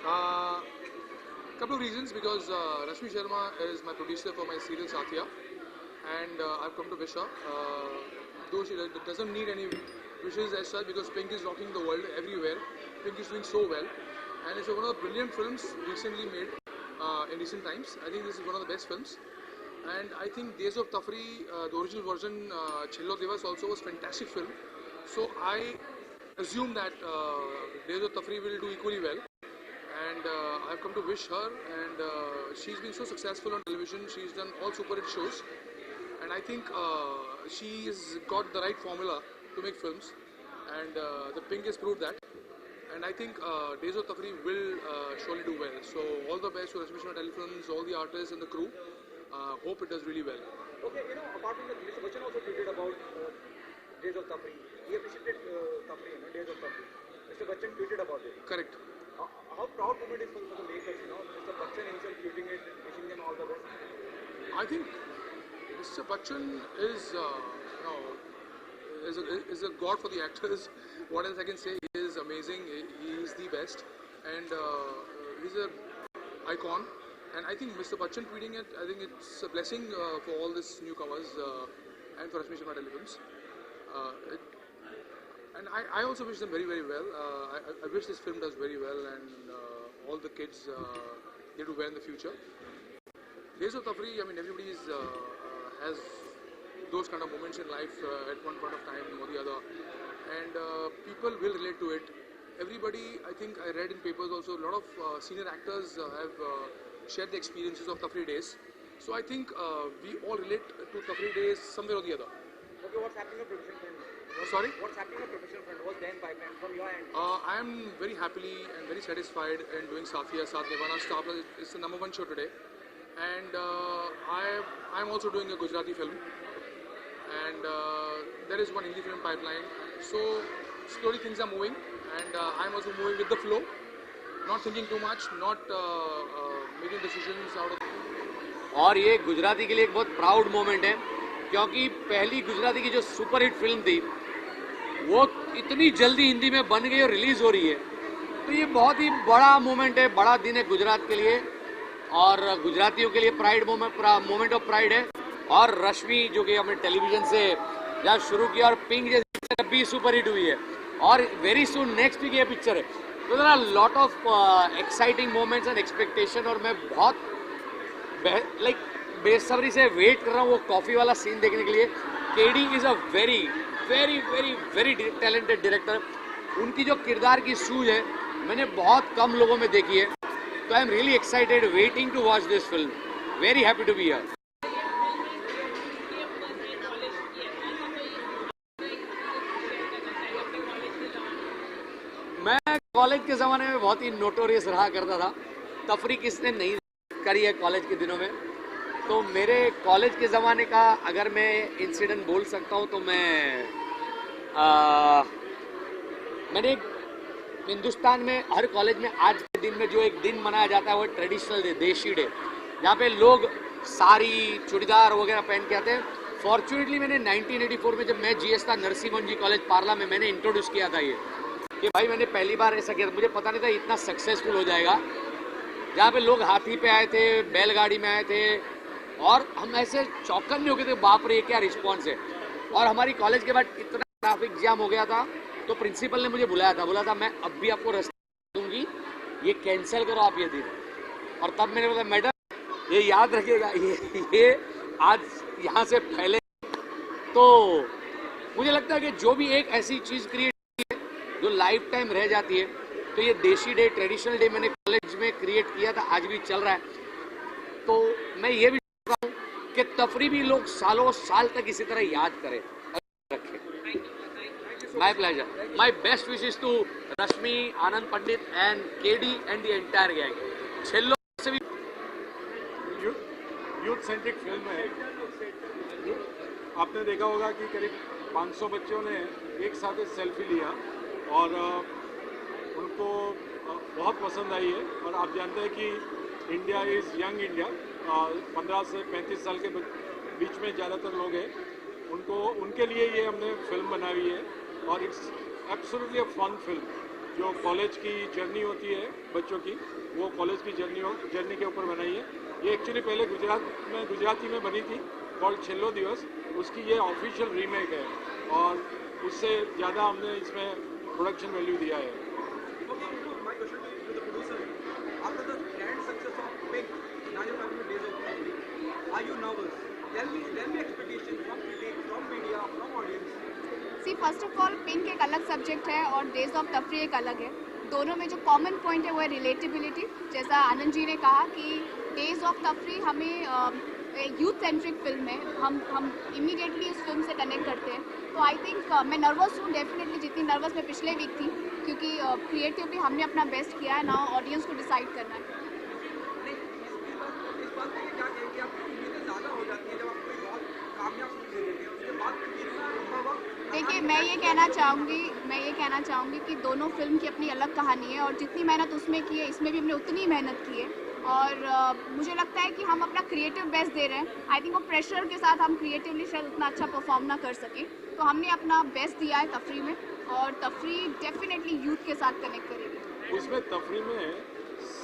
Uh, Couple of reasons because Rashmi Sharma is my producer for my serial Satya, and I've come to wish her. Though she doesn't need any wishes as such because Pink is rocking the world everywhere. Pink is doing so well, and it's one of the brilliant films recently made in recent times. I think this is one of the best films. And I think Days of Tafri, the original version, Chhello Divas also was fantastic film. So I assume that Days of Tafri will do equally well. And I've come to wish her. And she's been so successful on television. She's done all super hit shows. And I think she's got the right formula to make films. And the Pink has proved that. And I think Days of Tafri will surely do well. So all the best to Rashmi Sharma Telefilms, all the artists and the crew. Hope it does really well. Okay, apart from that, Mr. Bachchan also tweeted about Days of Tafri. He appreciated Tafri, Days of Tafri. Mr. Bachchan tweeted about it. Correct. How proud moment is for the makers, Mr. Bachchan himself tweeting it, wishing them all the best? I think Mr. Bachchan is, is a god for the actors. What else I can say? He is amazing. He is the best, and he's an icon. And I think Mr. Bachchan tweeting it, I think it's a blessing for all these newcomers and for Rashmi Sharma Telefilms. And I also wish them very, very well. I wish this film does very well and all the kids they do well in the future. Days of Tafri, I mean, everybody has those kind of moments in life at one point of time or the other. And people will relate to it. Everybody, I think I read in papers also, a lot of senior actors have shared the experiences of Tafri days. So I think we all relate to Tafri days somewhere or the other. Okay, what's happening on professional front? Sorry? What's happening on professional front? What's then pipeline from your end? I am very happily and very satisfied in doing Satya Saath Nibhana. Star Plus is the #1 show today. And I'm also doing a Gujarati film. And there is one Hindi film pipeline. So slowly things are moving. And I'm also moving with the flow. Not thinking too much, not making decisions out of... और ये गुजराती के लिए एक बहुत proud moment है क्योंकि पहली गुजराती की जो सुपरहिट फिल्म थी वो इतनी जल्दी हिंदी में बन गई और रिलीज हो रही है, तो ये बहुत ही बड़ा मोमेंट है, बड़ा दिन है गुजरात के लिए और गुजरातियों के लिए प्राइड मोमेंट ऑफ प्राइड है। और रश्मि जो कि हमने टेलीविजन से जब शुरू किया और पिंक जैसी पिक्चर भी सुपरहिट हुई है और वेरी सून नेक्स्ट वीक ये पिक्चर है, तो there are lot of exciting moments and expectation और मैं बहुत बेसब्री से वेट कर रहा हूँ वो कॉफ़ी वाला सीन देखने के लिए। KD is a very very very very talented director. उनकी जो किरदार की सूझ है मैंने बहुत कम लोगों में देखी है, तो I am really excited waiting to watch this film, very happy to be here. मैं कॉलेज के ज़माने में बहुत ही नोटोरियस रहा करता था। तफरी किसने नहीं करी है कॉलेज के दिनों में, तो मेरे कॉलेज के ज़माने का अगर मैं इंसिडेंट बोल सकता हूँ तो मैंने हिंदुस्तान में हर कॉलेज में आज के दिन में जो एक दिन मनाया जाता है वो ट्रेडिशनल डे, देशी डे, जहाँ पे लोग साड़ी चूड़ीदार वगैरह पहन के आते हैं। फॉर्चुनेटली मैंने 1984 में जब मैं जीएस था नरसिंह जी कॉलेज पार्ला में, मैंने इंट्रोड्यूस किया था ये कि भाई मैंने पहली बार ऐसा किया था, मुझे पता नहीं था इतना सक्सेसफुल हो जाएगा, जहाँ पे लोग हाथी पे आए थे, बैलगाड़ी में आए थे और हम ऐसे चौकन्ने हो गए थे, बाप रे क्या रिस्पॉन्स है। और हमारी कॉलेज के बाद इतना ट्रैफिक जाम हो गया था तो प्रिंसिपल ने मुझे बुलाया था, बोला था मैं अब भी आपको रास्ता दूंगी, ये कैंसिल करो आप ये दिन। और तब मैंने बोला मैडम ये याद रखिएगा, ये आज यहाँ से फैले। तो मुझे लगता है कि जो भी एक ऐसी चीज़ क्रिएट की है जो लाइफ टाइम रह जाती है, तो ये देशी डे, ट्रेडिशनल डे मैंने कॉलेज में क्रिएट किया था, आज भी चल रहा है। तो मैं ये भी चाहता हूँ कि तफरी भी लोग सालों साल तक इसी तरह याद करें रखें। My pleasure, my best wishes to Rashmi, Anand Pandit and KD and the entire gang. छेल्लो से भी यूथ सेंट्रिक फिल्म है। आपने देखा होगा कि करीब 500 बच्चों ने एक साथ सेल्फी लिया और उनको बहुत पसंद आई है। और आप जानते हैं कि इंडिया इज़ यंग इंडिया, 15 से 35 साल के बीच में ज़्यादातर लोग हैं, उनको उनके लिए ये हमने फिल्म बनाई है और it's absolutely a fun film. जो कॉलेज की जर्नी होती है बच्चों की, वो कॉलेज की जर्नी के ऊपर बनाई है। ये एक्चुअली पहले गुजराती में बनी थी, कॉल्ड छेल्लो दिवस। उसकी ये ऑफिशियल रीमेक है और उससे ज़्यादा हमने इसमें प्रोडक्शन वैल्यू दिया है। Okay, my question to the producer. After the grand success of Pink, now you're coming to Days of Thunder. Are you nervous? Tell me expectations from critics, from media, from audience. See first of all Pink एक अलग subject है और days of तफरी एक अलग है। दोनों में जो कॉमन पॉइंट है वो है रिलेटेबिलिटी। जैसा आनंद जी ने कहा कि डेज ऑफ तफरी हमें यूथ सेंट्रिक फिल्म है, हम इमीडिएटली उस फिल्म से कनेक्ट करते हैं। तो आई थिंक मैं नर्वस हूँ डेफिनेटली, जितनी नर्वस मैं पिछले वीक थी, क्योंकि क्रिएटिवली हमने अपना बेस्ट किया है। नाउ ऑडियंस को डिसाइड करना है। नहीं, इस बात पे क्या कहेंगे आप? उम्मीदें ज़्यादा हो जाती है जब आप कोई बहुत कामयाब फिल्म दे देते हैं, उसके बाद फिर इतना लंबा वक्त। देखिए, मैं ये कहना चाहूँगी कि दोनों फिल्म की अपनी अलग कहानी है और जितनी मेहनत उसमें की है इसमें भी हमने उतनी मेहनत की है। और मुझे लगता है कि हम अपना क्रिएटिव बेस्ट दे रहे हैं। आई थिंक वो प्रेशर के साथ हम क्रिएटिवली शायद उतना अच्छा परफॉर्म ना कर सकें, तो हमने अपना बेस्ट दिया है तफरी में और तफरी डेफिनेटली यूथ के साथ कनेक्ट करेगी। उसमें तफरी में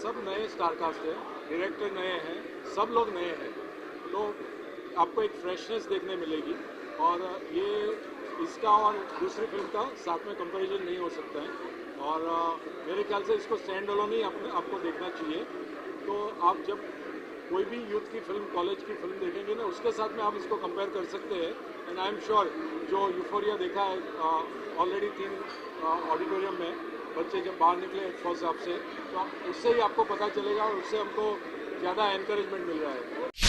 सब नए स्टारकास्ट है, डायरेक्टर नए हैं, सब लोग नए हैं, तो आपको एक फ्रेशनेस देखने मिलेगी। और ये इसका और दूसरी फिल्म का साथ में कंपैरिजन नहीं हो सकता है। और मेरे ख्याल से इसको स्टैंड अलोन ही आपको देखना चाहिए। तो आप जब कोई भी यूथ की फिल्म, कॉलेज की फिल्म देखेंगे ना, उसके साथ में आप इसको कंपेयर कर सकते हैं। एंड आई एम श्योर जो यूफोरिया देखा है ऑलरेडी 3 ऑडिटोरियम में बच्चे जब बाहर निकले फर्स्ट हाफ से, तो उससे ही आपको पता चलेगा और उससे हमको ज़्यादा एनकरेजमेंट मिल रहा है।